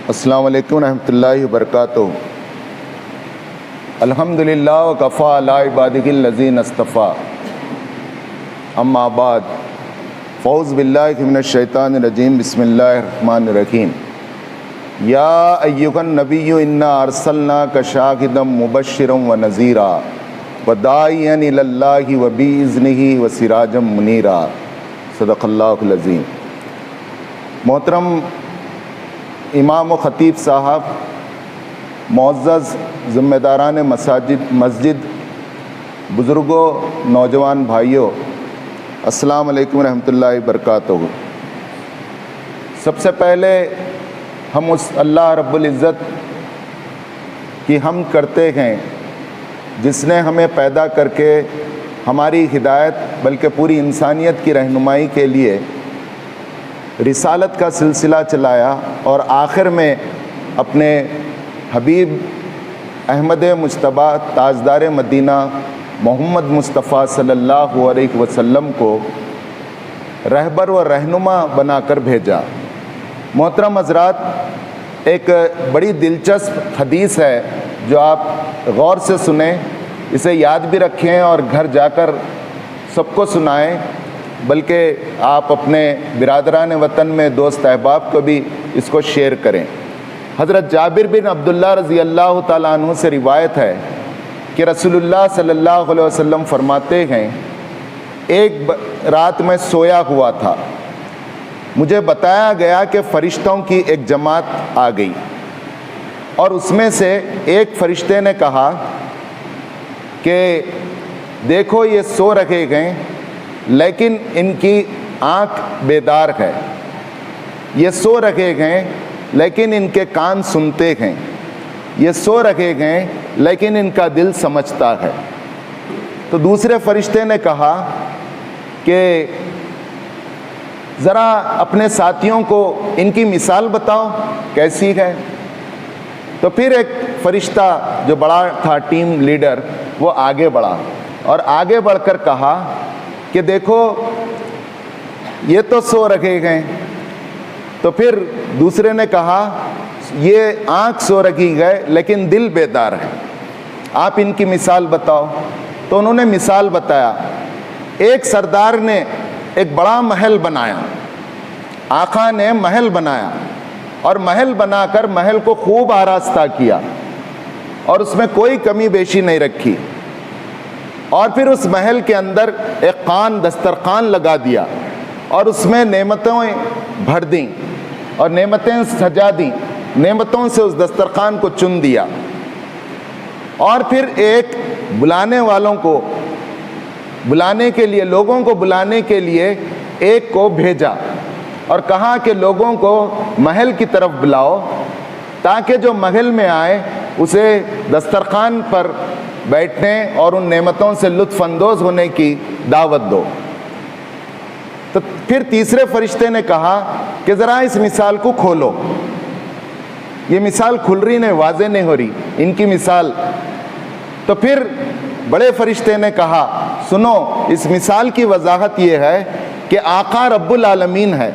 السلام علیکم ورحمۃ اللہ وبرکاتہ۔ الحمدللہ وکفیٰ علی عبادہ الذین اصطفیٰ، اما بعد، فاعوذ باللہ من الشیطان الرجیم، بسم اللہ الرحمن الرحیم۔ یا ایھا النبی انا ارسلناک شاہدا مبشرا ونذیرا وداعیا الی اللہ وباذنہ وسراجا منیرا، صدق اللہ العظیم۔ محترم امام و خطیب صاحب، معزز ذمہ داران مسجد، بزرگوں، نوجوان بھائیوں، السلام علیکم ورحمۃ اللہ وبرکاتہ۔ سب سے پہلے ہم اس اللہ رب العزت کی حمد کرتے ہیں جس نے ہمیں پیدا کر کے ہماری ہدایت بلکہ پوری انسانیت کی رہنمائی کے لیے رسالت کا سلسلہ چلایا اور آخر میں اپنے حبیب احمد مجتبیٰ تاجدار مدینہ محمد مصطفیٰ صلی اللہ علیہ وسلم کو رہبر و رہنما بنا کر بھیجا۔ محترم حضرات، ایک بڑی دلچسپ حدیث ہے جو آپ غور سے سنیں، اسے یاد بھی رکھیں اور گھر جا کر سب کو سنائیں، بلکہ آپ اپنے برادران وطن میں دوست احباب کو بھی اس کو شیئر کریں۔ حضرت جابر بن عبداللہ رضی اللہ تعالیٰ عنہ سے روایت ہے کہ رسول اللہ صلی اللہ علیہ وسلم فرماتے ہیں، ایک رات میں سویا ہوا تھا، مجھے بتایا گیا کہ فرشتوں کی ایک جماعت آ گئی اور اس میں سے ایک فرشتے نے کہا کہ دیکھو یہ سو رکھے گئے لیکن ان کی آنکھ بیدار ہے، یہ سو رکھے گئے لیکن ان کے کان سنتے ہیں، یہ سو رکھے گئے لیکن ان کا دل سمجھتا ہے۔ تو دوسرے فرشتے نے کہا کہ ذرا اپنے ساتھیوں کو ان کی مثال بتاؤ کیسی ہے۔ تو پھر ایک فرشتہ جو بڑا تھا، ٹیم لیڈر، وہ آگے بڑھا اور آگے بڑھ کر کہا کہ دیکھو یہ تو سو رکھے گئے۔ تو پھر دوسرے نے کہا یہ آنکھ سو رکھی گئے لیکن دل بیدار ہے، آپ ان کی مثال بتاؤ۔ تو انہوں نے مثال بتایا، ایک سردار نے ایک بڑا محل بنایا، آقا نے محل بنایا اور محل بنا کر محل کو خوب آراستہ کیا اور اس میں کوئی کمی بیشی نہیں رکھی، اور پھر اس محل کے اندر ایک دسترخوان لگا دیا اور اس میں نعمتیں بھر دیں اور نعمتیں سجا دیں، نعمتوں سے اس دسترخوان کو چن دیا، اور پھر ایک لوگوں کو بلانے کے لیے ایک کو بھیجا اور کہا کہ لوگوں کو محل کی طرف بلاؤ تاکہ جو محل میں آئے اسے دسترخوان پر بیٹھنے اور ان نعمتوں سے لطف اندوز ہونے کی دعوت دو۔ تو پھر تیسرے فرشتے نے کہا کہ ذرا اس مثال کو کھولو، یہ مثال کھل رہی نہیں، واضح نہیں ہو رہی ان کی مثال۔ تو پھر بڑے فرشتے نے کہا سنو، اس مثال کی وضاحت یہ ہے کہ آقا رب العالمین ہے،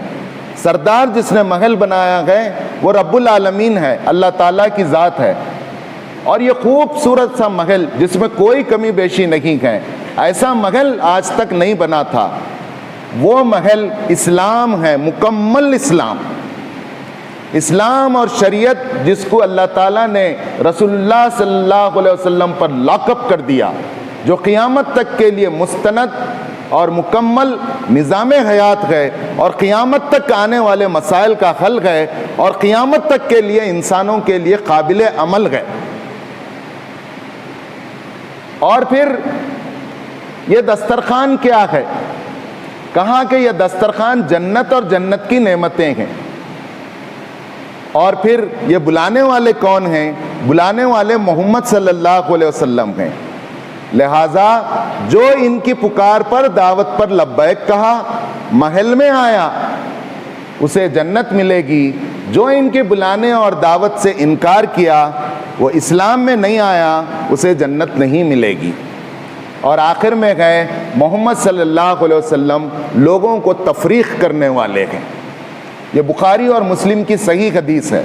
سردار جس نے محل بنایا ہے وہ رب العالمین ہے، اللہ تعالیٰ کی ذات ہے، اور یہ خوبصورت سا محل جس میں کوئی کمی بیشی نہیں ہے، ایسا محل آج تک نہیں بنا تھا۔ وہ محل اسلام ہے، مکمل اسلام اور شریعت جس کو اللہ تعالیٰ نے رسول اللہ صلی اللہ علیہ وسلم پر لاک اپ کر دیا، جو قیامت تک کے لیے مستند اور مکمل نظام حیات ہے اور قیامت تک آنے والے مسائل کا حل ہے اور قیامت تک کے لیے انسانوں کے لیے قابل عمل ہے۔ اور پھر یہ دسترخوان کیا ہے؟ کہا کہ یہ دسترخوان جنت اور جنت کی نعمتیں ہیں۔ اور پھر یہ بلانے والے کون ہیں؟ بلانے والے محمد صلی اللہ علیہ وسلم ہیں، لہٰذا جو ان کی پکار پر دعوت پر لبیک کہا، محل میں آیا، اسے جنت ملے گی۔ جو ان کے بلانے اور دعوت سے انکار کیا، وہ اسلام میں نہیں آیا، اسے جنت نہیں ملے گی۔ اور آخر میں گئے محمد صلی اللہ علیہ وسلم لوگوں کو تفریق کرنے والے ہیں۔ یہ بخاری اور مسلم کی صحیح حدیث ہے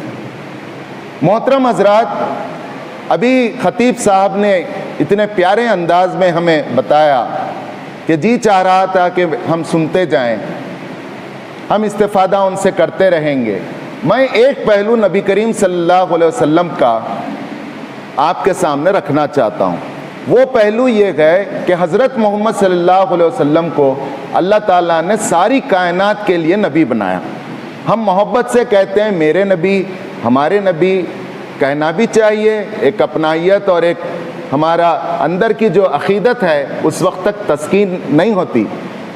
محترم حضرات، ابھی خطیب صاحب نے اتنے پیارے انداز میں ہمیں بتایا کہ جی چاہ رہا تھا کہ ہم سنتے جائیں، ہم استفادہ ان سے کرتے رہیں گے۔ میں ایک پہلو نبی کریم صلی اللہ علیہ وسلم کا آپ کے سامنے رکھنا چاہتا ہوں۔ وہ پہلو یہ ہے کہ حضرت محمد صلی اللہ علیہ وسلم کو اللہ تعالیٰ نے ساری کائنات کے لیے نبی بنایا۔ ہم محبت سے کہتے ہیں میرے نبی، ہمارے نبی، کہنا بھی چاہیے، ایک اپنائیت اور ایک ہمارا اندر کی جو عقیدت ہے اس وقت تک تسکین نہیں ہوتی۔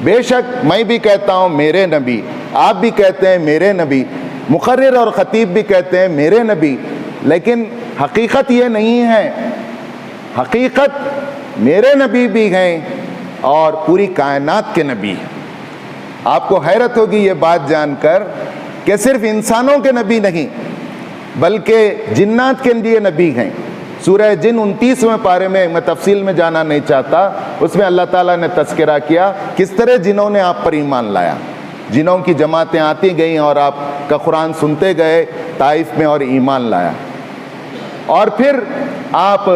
بے شک میں بھی کہتا ہوں میرے نبی، آپ بھی کہتے ہیں میرے نبی، مقرر اور خطیب بھی کہتے ہیں میرے نبی، لیکن حقیقت یہ نہیں ہے۔ حقیقت میرے نبی بھی ہیں اور پوری کائنات کے نبی ہیں۔ آپ کو حیرت ہوگی یہ بات جان کر کہ صرف انسانوں کے نبی نہیں بلکہ جنات کے لیے نبی ہیں۔ سورہ جن 29ویں پارے میں تفصیل میں جانا نہیں چاہتا، اس میں اللہ تعالیٰ نے تذکرہ کیا کس طرح جنوں نے آپ پر ایمان لایا۔ جنوں کی جماعتیں آتی گئیں اور آپ کا قرآن سنتے گئے طائف میں اور ایمان لایا۔ اور پھر آپ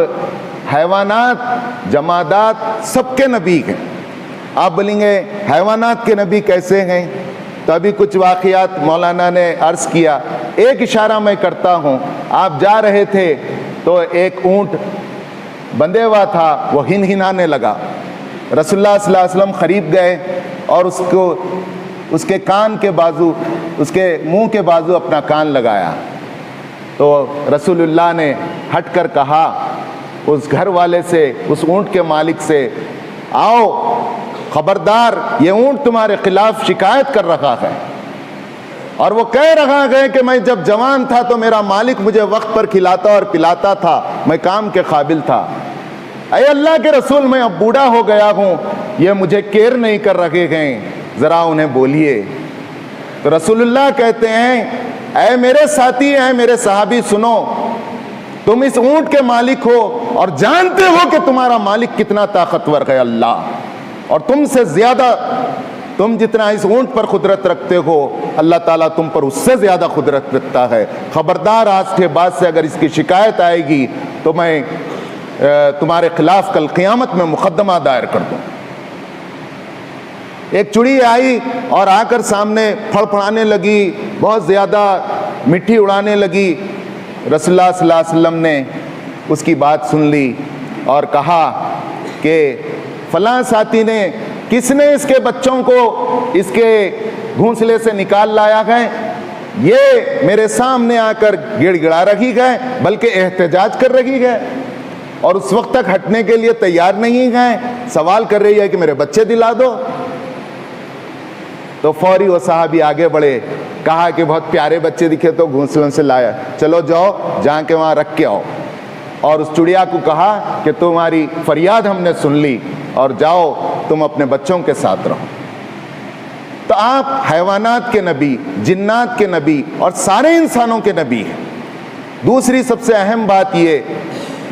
حیوانات، جمادات سب کے نبی ہیں۔ آپ بولیں گے حیوانات کے نبی کیسے ہیں؟ تو ابھی کچھ واقعات مولانا نے عرض کیا، ایک اشارہ میں کرتا ہوں۔ آپ جا رہے تھے تو ایک اونٹ بندھے ہوا تھا، وہ ہنہنانے لگا۔ رسول اللہ صلی اللہ علیہ وسلم قریب گئے اور اس کے کان کے بازو، اس کے منہ کے بازو اپنا کان لگایا۔ تو رسول اللہ نے ہٹ کر کہا اس گھر والے سے، اس اونٹ کے مالک سے، آؤ خبردار، یہ اونٹ تمہارے خلاف شکایت کر رہا ہے، اور وہ کہہ رہا ہے کہ میں جب جوان تھا تو میرا مالک مجھے وقت پر کھلاتا اور پلاتا تھا، میں کام کے قابل تھا۔ اے اللہ کے رسول، میں اب بوڑھا ہو گیا ہوں، یہ مجھے کیئر نہیں کر رہے ہیں، ذرا انہیں بولیے۔ تو رسول اللہ کہتے ہیں اے میرے ساتھی، اے میرے صحابی، سنو، تم اس اونٹ کے مالک ہو اور جانتے ہو کہ تمہارا مالک کتنا طاقتور ہے اللہ، اور تم سے زیادہ، تم جتنا اس اونٹ پر قدرت رکھتے ہو اللہ تعالیٰ تم پر اس سے زیادہ قدرت رکھتا ہے۔ خبردار، آج کے بعد سے اگر اس کی شکایت آئے گی تو میں تمہارے خلاف کل قیامت میں مقدمہ دائر کر دوں۔ ایک چڑی آئی اور آ کر سامنے پھڑپھڑانے لگی، بہت زیادہ مٹی اڑانے لگی۔ رسول اللہ صلی اللہ علیہ وسلم نے اس کی بات سن لی اور کہا کہ فلاں ساتھی نے، کس نے اس کے بچوں کو اس کے گھونسلے سے نکال لایا ہے؟ یہ میرے سامنے آ کر گڑ گڑا رہی ہے، بلکہ احتجاج کر رہی ہے، اور اس وقت تک ہٹنے کے لیے تیار نہیں ہے، سوال کر رہی ہے کہ میرے بچے دلا دو۔ تو فوری وہ صحابی آگے بڑھے، کہا کہ بہت پیارے بچے دکھے تو گھونسلوں سے لایا، چلو جاؤ جہاں کے وہاں رکھ کے آؤ۔ اور اس چڑیا کو کہا کہ تمہاری فریاد ہم نے سن لی، اور جاؤ تم اپنے بچوں کے ساتھ رہو۔ تو آپ حیوانات کے نبی، جنات کے نبی اور سارے انسانوں کے نبی ہیں۔ دوسری سب سے اہم بات یہ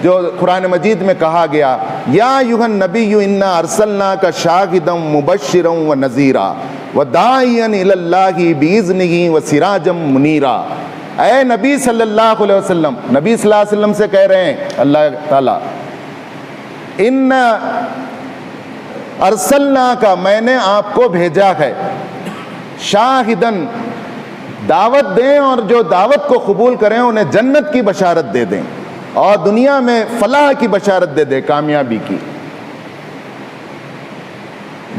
جو قرآن مجید میں کہا گیا، یا ایھا النبی انا ارسلناک شاہدا مبشرا ونذیرا وداعیا الی اللہ باذنہ وسراجا منیرا۔ اے نبی صلی اللہ علیہ وسلم، نبی صلی اللہ علیہ وسلم سے کہہ رہے ہیں اللہ تعالیٰ، انا ارسلناک، میں نے آپ کو بھیجا ہے، شاہدن، دعوت دیں، اور جو دعوت کو قبول کریں انہیں جنت کی بشارت دے دیں اور دنیا میں فلاح کی بشارت دے دیں، کامیابی کی،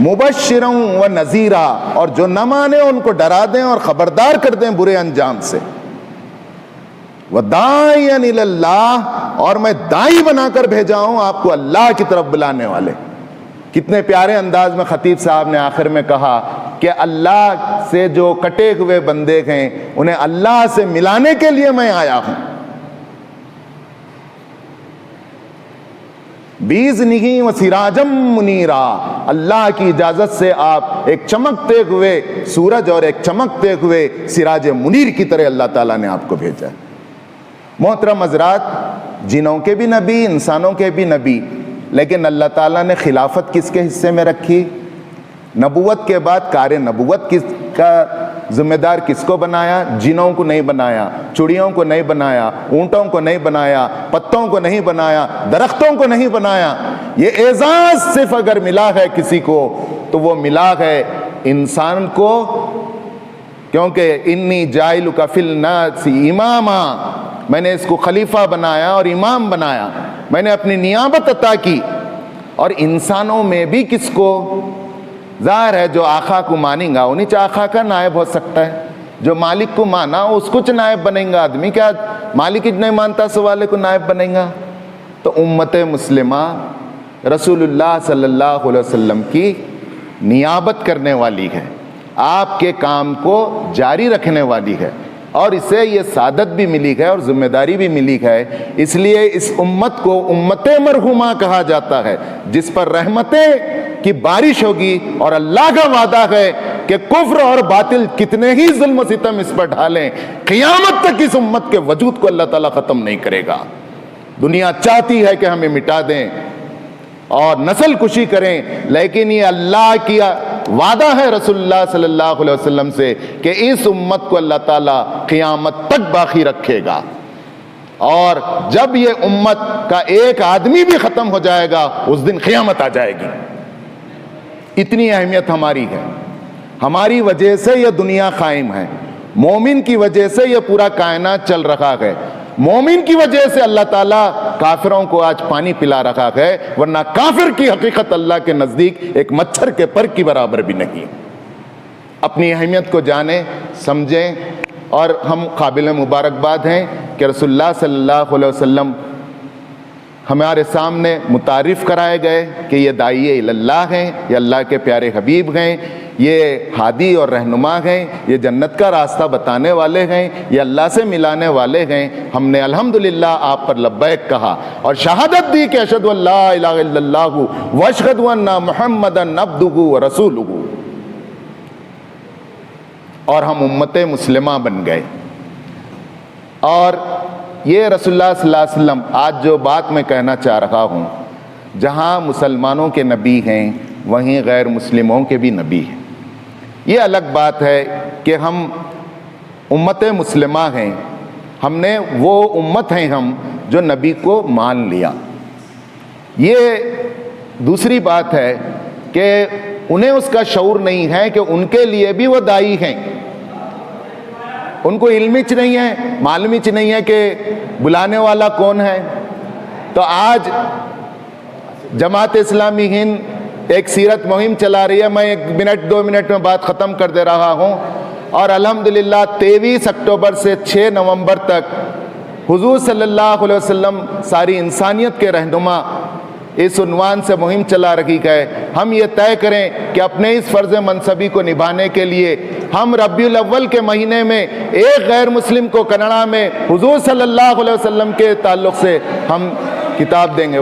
مبشرا و نذیرا، اور جو نہ مانے ان کو ڈرا دیں اور خبردار کر دیں برے انجام سے، وداعیا الی اللہ، اور میں داعی بنا کر بھیجا ہوں آپ کو اللہ کی طرف بلانے والے۔ کتنے پیارے انداز میں خطیب صاحب نے آخر میں کہا کہ اللہ سے جو کٹے ہوئے بندے ہیں انہیں اللہ سے ملانے کے لیے میں آیا ہوں۔ بِإِذْنِهِ وَسِرَاجًا مُنِيرًا، اللہ کی اجازت سے آپ ایک چمکتے ہوئے سورج اور ایک چمکتے ہوئے سراج منیر کی طرح اللہ تعالیٰ نے آپ کو بھیجا۔ محترم حضرات، جنوں کے بھی نبی، انسانوں کے بھی نبی، لیکن اللہ تعالیٰ نے خلافت کس کے حصے میں رکھی؟ نبوت کے بعد کار نبوت کس کا ذمہ دار کس کو بنایا؟ جنوں کو نہیں بنایا، چڑیوں کو نہیں بنایا، اونٹوں کو نہیں بنایا، پتوں کو نہیں بنایا، درختوں کو نہیں بنایا۔ یہ اعزاز صرف اگر ملا ہے کسی کو تو وہ ملا ہے انسان کو، کیونکہ انی جاعلک فی الناس اماما، میں نے اس کو خلیفہ بنایا اور امام بنایا، میں نے اپنی نیابت عطا کی۔ اور انسانوں میں بھی کس کو؟ ظاہر ہے جو آقا کو مانیں گا انہیں چاہ آقا کا نائب ہو سکتا ہے، جو مالک کو مانا اس کو نائب بنیں گا۔ آدمی کیا مالک نہیں مانتا سو والے کو نائب بنیں گا؟ تو امت مسلمہ رسول اللہ صلی اللہ علیہ وسلم کی نیابت کرنے والی ہے، آپ کے کام کو جاری رکھنے والی ہے، اور اسے یہ سعادت بھی ملی ہے اور ذمہ داری بھی ملی ہے۔ اس لیے اس امت کو امت مرحومہ کہا جاتا ہے، جس پر رحمتیں کی بارش ہوگی، اور اللہ کا وعدہ ہے کہ کفر اور باطل کتنے ہی ظلم و ستم اس پر ڈھالیں، قیامت تک اس امت کے وجود کو اللہ تعالیٰ ختم نہیں کرے گا۔ دنیا چاہتی ہے کہ ہمیں مٹا دیں اور نسل کشی کریں، لیکن یہ اللہ کی وعدہ ہے رسول اللہ صلی اللہ علیہ وسلم سے کہ اس امت کو اللہ تعالیٰ قیامت تک باقی رکھے گا، اور جب یہ امت کا ایک آدمی بھی ختم ہو جائے گا اس دن قیامت آ جائے گی۔ اتنی اہمیت ہماری ہے، ہماری وجہ سے یہ دنیا قائم ہے، مومن کی وجہ سے یہ پورا کائنات چل رہا ہے، مومن کی وجہ سے اللہ تعالیٰ کافروں کو آج پانی پلا رہا ہے، ورنہ کافر کی حقیقت اللہ کے نزدیک ایک مچھر کے پر کی برابر بھی نہیں۔ اپنی اہمیت کو جانیں، سمجھیں، اور ہم قابل مبارکباد ہیں کہ رسول اللہ صلی اللہ علیہ وسلم ہمارے سامنے متعارف کرائے گئے کہ یہ داعی اللہ ہیں، یہ اللہ کے پیارے حبیب ہیں، یہ ہادی اور رہنما ہیں، یہ جنت کا راستہ بتانے والے ہیں، یہ اللہ سے ملانے والے ہیں۔ ہم نے الحمدللہ آپ پر لبیک کہا اور شہادت دی کہ اشہد ان لا الہ الا اللہ واشہد ان محمدًا عبدہ ورسولہ، اور ہم امت مسلمہ بن گئے۔ اور یہ رسول اللہ صلی اللہ علیہ وسلم آج جو بات میں کہنا چاہ رہا ہوں، جہاں مسلمانوں کے نبی ہیں وہیں غیر مسلموں کے بھی نبی ہیں۔ یہ الگ بات ہے کہ ہم امت مسلمہ ہیں، ہم نے وہ امت ہیں ہم جو نبی کو مان لیا۔ یہ دوسری بات ہے کہ انہیں اس کا شعور نہیں ہے کہ ان کے لیے بھی وہ داعی ہیں، ان کو علم ہی نہیں ہے، معلوم ہی نہیں ہے کہ بلانے والا کون ہے۔ تو آج جماعت اسلامی ہند ایک سیرت مہم چلا رہی ہے، میں 1-2 منٹ میں بات ختم کر دے رہا ہوں، اور الحمدللہ 23 اکتوبر سے 6 نومبر تک حضور صلی اللہ علیہ وسلم ساری انسانیت کے رہنما اس عنوان سے مہم چلا رہی ہے۔ ہم یہ طے کریں کہ اپنے اس فرض منصبی کو نبھانے کے لیے ہم ربیع الاول کے مہینے میں ایک غیر مسلم کو کنڑا میں حضور صلی اللہ علیہ وسلم کے تعلق سے ہم کتاب دیں گے۔